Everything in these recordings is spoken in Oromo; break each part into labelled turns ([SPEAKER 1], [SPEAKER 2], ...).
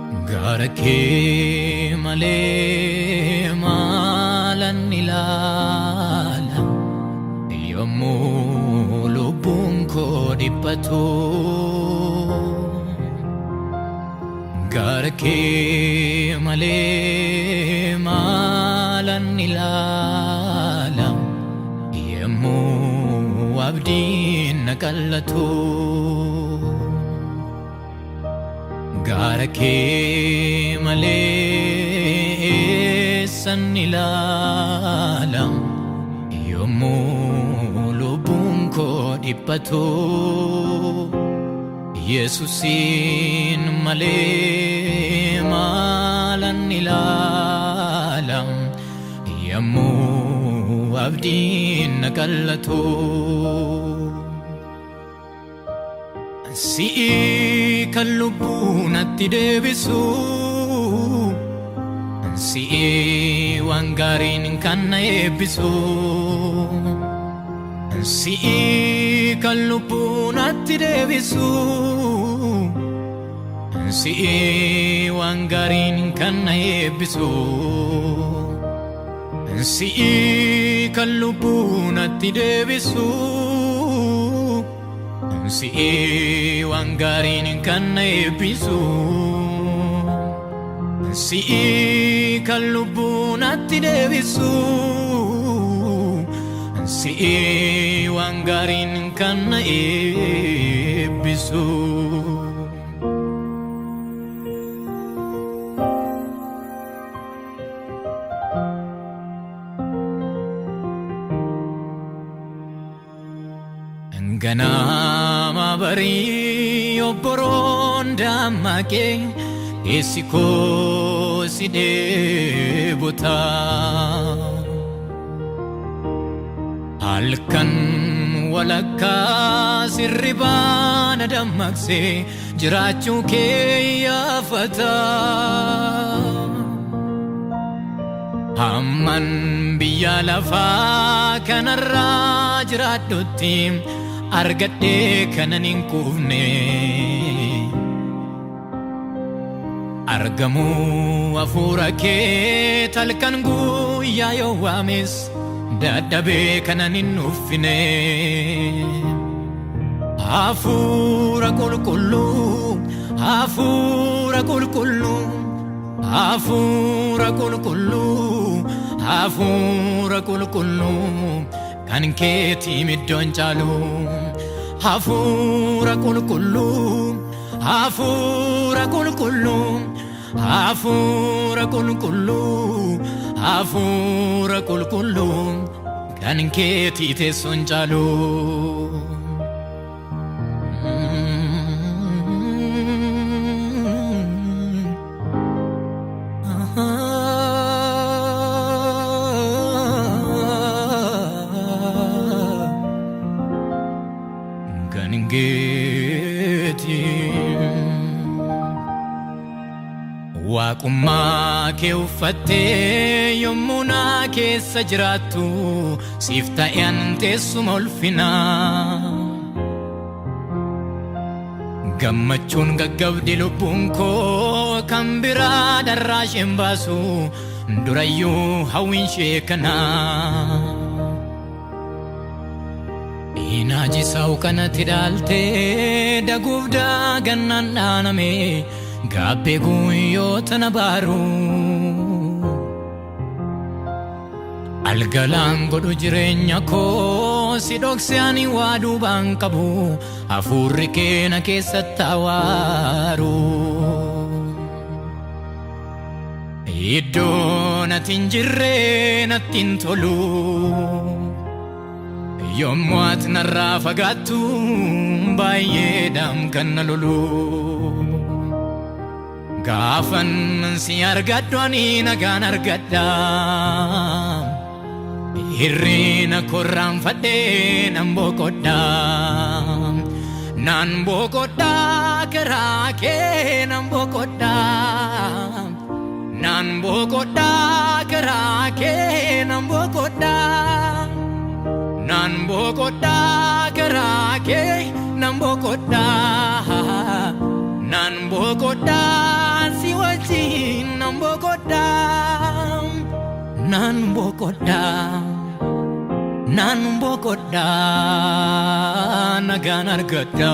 [SPEAKER 1] Gaarake malee maalan ilaala yommuu lubbuun koo dhiphatu. Gaarake malee maalan ilaala yommuu abdiin na qallatu. Gaarake malee san ilaala yommuu lubbuun koo dhiphatu. Yesuusin malee maalan ilaala yommuu abdiin na qallatu. Si'i kan lubbuun natti deebisu, si'i waan gaariin kan na eebbisu. Si'i kan lubbuun natti deebisu, si'i waan gaariin kan na eebbisu. Si'i kan lubbuun natti deebisu, si'i waan gaariin kan na eebbisu. Si'i kan lubbuun natti deebisu, si'i waan gaariin kan na eebbisu. Ganama barii obboroon dammaqee keessi koo si dheebota. Halkan walakkaa sirribaa na dammaqsee jiraachuu kee yaafata. Hamman biyya lafaa kanarraa jiraadhutti argadhee kanan hin quufne. Argamuu hafuura kee talkan guyyaa yoo waames dadhabee kanan hin uffine. Hafuura qulqulluu, hafuura qulqulluu, hafuura qulqulluu, hafuura qulqulluu kan keetii middoon caalu. Hafuura qulqulluu, hafuura qulqulluu, hafuura qulqulluu, hafuura qulqulluu kan keetii teessoon caalu. Waaqummaa kee uffattee yommuu na keessa jiraattu siif ta'een teessuma ulfinaa. Gammachuun gaggabdi lubbuun koo kan biraa dharraa isheen baasu durayyuu hawwiin ishee kanaa. Inaajisaa'u kanatti dhaaltee daguuf daagannaan dhaaname gaabbee guyyoota na baaru. Algalaan godhu jireenya koo si dhokse ani waa duubaan qabu hafuurri kee na keessatti awaaru. Iddoo natti hin jirre natti hin tolu yommuu ati narraa fagaattu baay'eedhaan kan na lolu. Gaafan si argadhu ani nagaan argadha, hirrina korraan fadhee nan boqodha. Nan boqodha karaa kee nan boqodha, nan boqodha karaa kee nan boqodha. Nan boqodha karaa kee nan boqodha, nan boqodha si nagaan argadha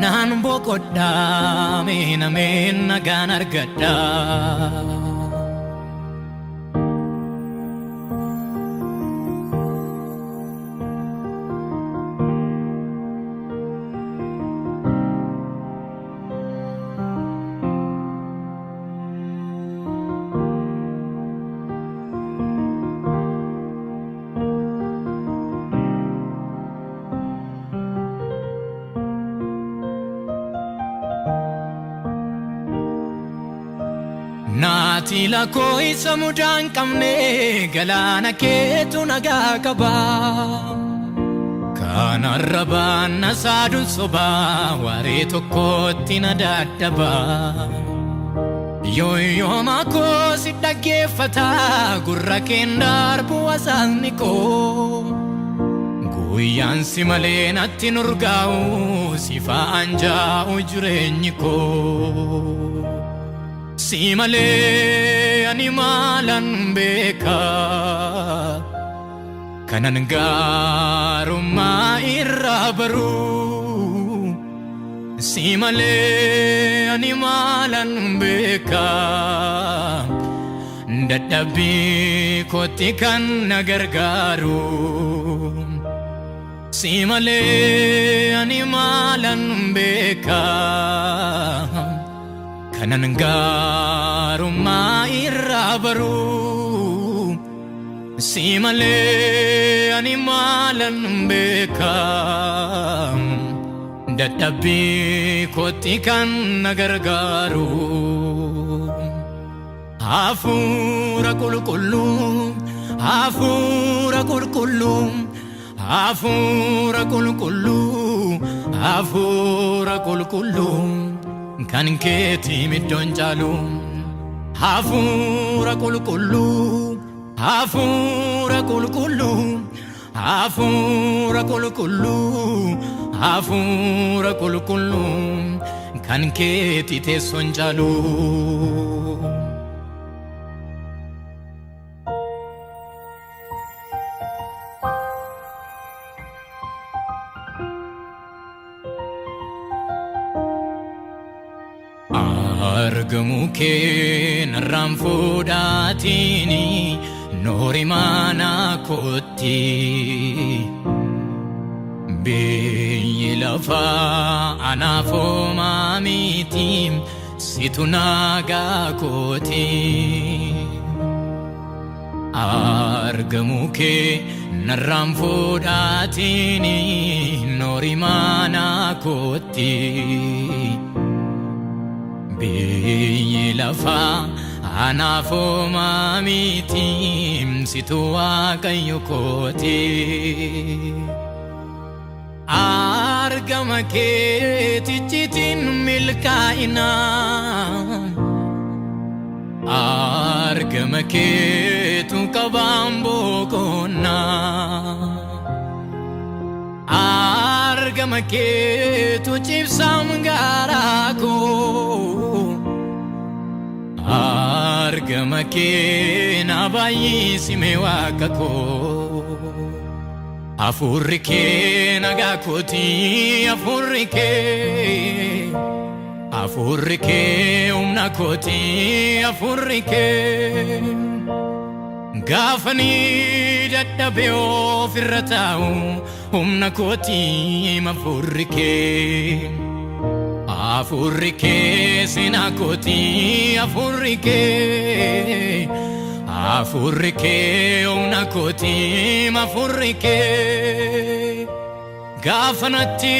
[SPEAKER 1] nan boqodha meen nagaan argadha Naati lakoo isa mudaan qabne galaana keetu nagaa qaba kan arrabaan na saadun sobaa waaree tokkotti na daddaba yooyyoomaa koo si dhaggeeffata gurra keen darbu wasaasni koo guyyaan si malee natti nurgaa'u si fa'aan jaa'u jireenyi koo Si malee ani maalan beeka kanan gaarummaa irraa baru Si malee ani maalan beeka dadhabbii kootti kan na gargaaru Si malee ani maalan beeka kanan gaarummaa irraa baru Si malee ani maalan beeka dadhabbii kootti kan na gargaaru Hafuura qulqulluu Hafuura qulqulluu Hafuura qulqulluu Hafuura qulqulluu kan keeti middoon caalu Hafuura qulqulluu Hafuura qulqulluu Hafuura qulqulluu Hafuura qulqulluu kan keeti teessoon caalu Argamu kee narraan fuudhaatini noori mana kootti biyyi lafaa anaaf homaa miti situ nagaa kooti Argamu kee narraan fuudhaatini noori mana kootti Biyyi lafaa anaaf homaa miti situ waaqayyo kooti Argama keetichitiin milkaa'ina Argama keetu qabaan boqonnaa Argama keetu cibsam garaa koo Argama kee na baay'isime waaqa koo Hafuurri kee nagaa kooti Hafuurri kee humna kooti Hafuurri kee Gaafanii dadhabee ofirra taa'u humna kooti Hafuurri kee Hafuurri kee seenaa kooti Hafuurri kee humna kooti Hafuurri kee gaafanatti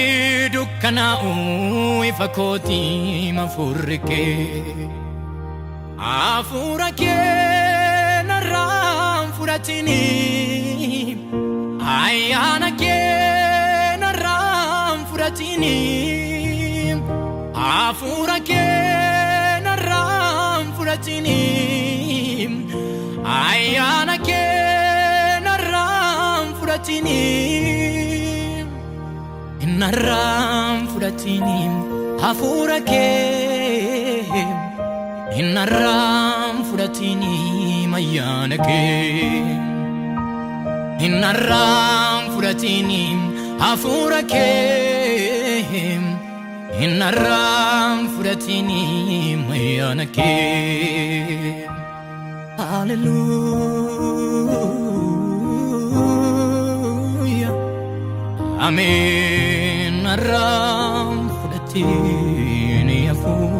[SPEAKER 1] dukkanaa'u ifa kooti Hafuurri kee Hafuura kee narraan fudhatini ayyaana kee narraan fudhatini Hafuura kee narraan fudhatini ayyaana kee narraan fudhatini Narram fudhatinim hafuura kee Narram fudhatinim ayyaana kee Narram fudhatinim hafuura kee Narram fudhatinim ayyaana kee Hallelujah Amen Narram fudhatini hafuura